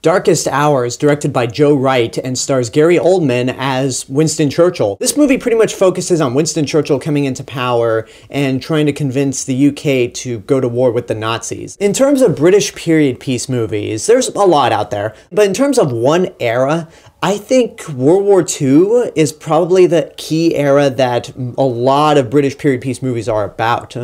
Darkest Hour is directed by Joe Wright and stars Gary Oldman as Winston Churchill. This movie pretty much focuses on Winston Churchill coming into power and trying to convince the UK to go to war with the Nazis. In terms of British period piece movies, there's a lot out there, but in terms of one era, I think World War II is probably the key era that a lot of British period piece movies are about.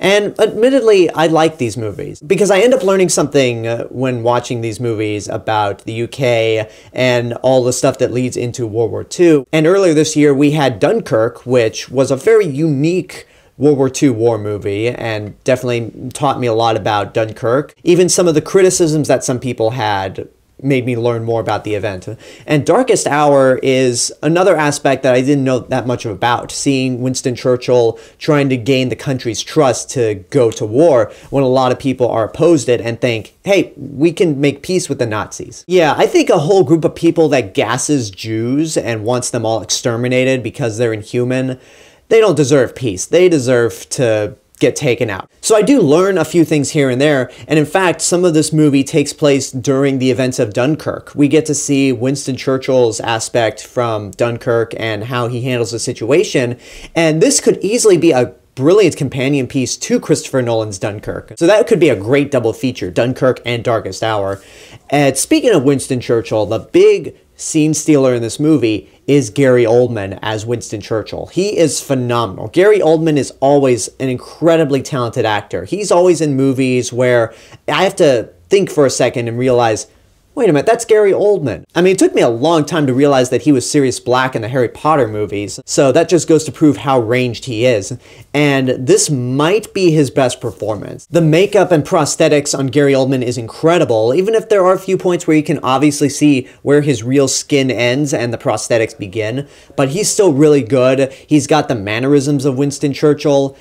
And admittedly, I like these movies because I end up learning something when watching these movies about the UK and all the stuff that leads into World War II. And earlier this year, we had Dunkirk, which was a very unique World War II war movie and definitely taught me a lot about Dunkirk. Even some of the criticisms that some people had made me learn more about the event. And Darkest Hour is another aspect that I didn't know that much about, seeing Winston Churchill trying to gain the country's trust to go to war when a lot of people are opposed it and think, hey, we can make peace with the Nazis. Yeah, I think a whole group of people that gasses Jews and wants them all exterminated because they're inhuman, they don't deserve peace. They deserve to get taken out. So I do learn a few things here and there, and in fact, some of this movie takes place during the events of Dunkirk. We get to see Winston Churchill's aspect from Dunkirk and how he handles the situation, and this could easily be a brilliant companion piece to Christopher Nolan's Dunkirk. So that could be a great double feature, Dunkirk and Darkest Hour. And speaking of Winston Churchill, the big scene stealer in this movie is Gary Oldman as Winston Churchill. He is phenomenal. Gary Oldman is always an incredibly talented actor. He's always in movies where I have to think for a second and realize, wait a minute, that's Gary Oldman. I mean, it took me a long time to realize that he was Sirius Black in the Harry Potter movies, so that just goes to prove how ranged he is. And this might be his best performance. The makeup and prosthetics on Gary Oldman is incredible, even if there are a few points where you can obviously see where his real skin ends and the prosthetics begin, but he's still really good. He's got the mannerisms of Winston Churchill.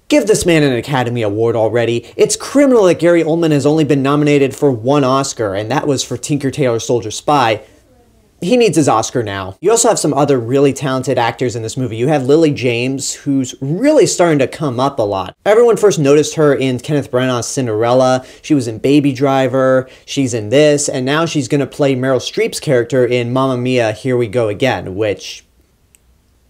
Give this man an Academy Award already. It's criminal that Gary Oldman has only been nominated for one Oscar, and that was for Tinker Tailor Soldier Spy. He needs his Oscar now. You also have some other really talented actors in this movie. You have Lily James, who's really starting to come up a lot. Everyone first noticed her in Kenneth Branagh's Cinderella. She was in Baby Driver. She's in this, and now she's going to play Meryl Streep's character in Mamma Mia, Here We Go Again, which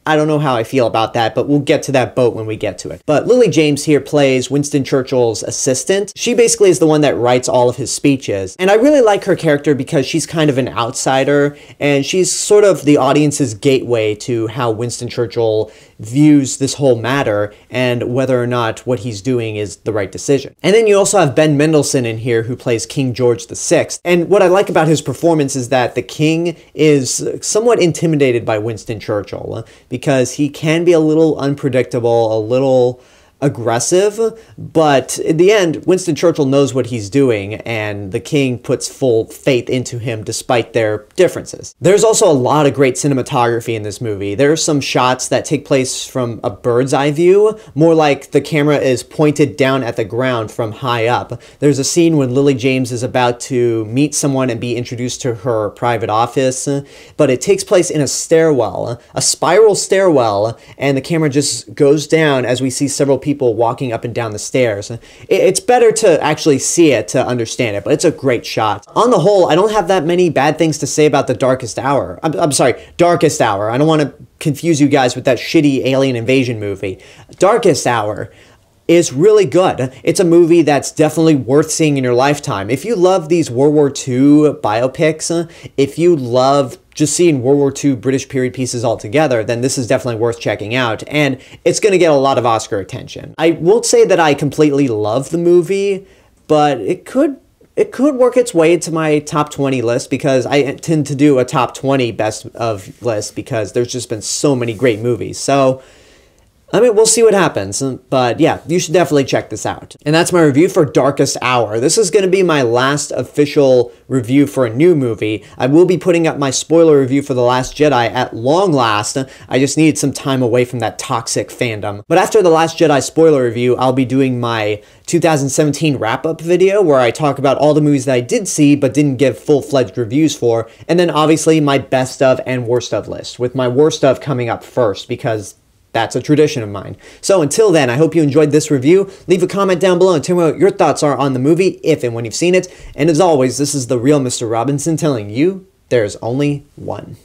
I don't know how I feel about that, but we'll get to that boat when we get to it. But Lily James here plays Winston Churchill's assistant. She basically is the one that writes all of his speeches. And I really like her character because she's kind of an outsider, and she's sort of the audience's gateway to how Winston Churchill views this whole matter and whether or not what he's doing is the right decision. And then you also have Ben Mendelsohn in here who plays King George VI. And what I like about his performance is that the king is somewhat intimidated by Winston Churchill because he can be a little unpredictable, a little aggressive, but in the end, Winston Churchill knows what he's doing, and the king puts full faith into him despite their differences. There's also a lot of great cinematography in this movie. There are some shots that take place from a bird's eye view, more like the camera is pointed down at the ground from high up. There's a scene when Lily James is about to meet someone and be introduced to her private office, but it takes place in a stairwell, a spiral stairwell, and the camera just goes down as we see several people walking up and down the stairs. It's better to actually see it to understand it, but it's a great shot. On the whole, I don't have that many bad things to say about the Darkest Hour. I'm sorry, Darkest Hour. I don't want to confuse you guys with that shitty alien invasion movie. Darkest Hour is really good. It's a movie that's definitely worth seeing in your lifetime. If you love these World War II biopics, if you love just seeing World War II British period pieces all together, then this is definitely worth checking out, and it's going to get a lot of Oscar attention. I won't say that I completely love the movie, but it could work its way into my top 20 list because I tend to do a top 20 best of list because there's just been so many great movies. So I mean, we'll see what happens, but yeah, you should definitely check this out. And that's my review for Darkest Hour. This is going to be my last official review for a new movie. I will be putting up my spoiler review for The Last Jedi at long last. I just needed some time away from that toxic fandom. But after The Last Jedi spoiler review, I'll be doing my 2017 wrap-up video where I talk about all the movies that I did see but didn't give full-fledged reviews for, and then obviously my best of and worst of list, with my worst of coming up first because That's a tradition of mine. So until then, I hope you enjoyed this review. Leave a comment down below and tell me what your thoughts are on the movie, if and when you've seen it. And as always, this is the real Mr. Robinson telling you there's only one.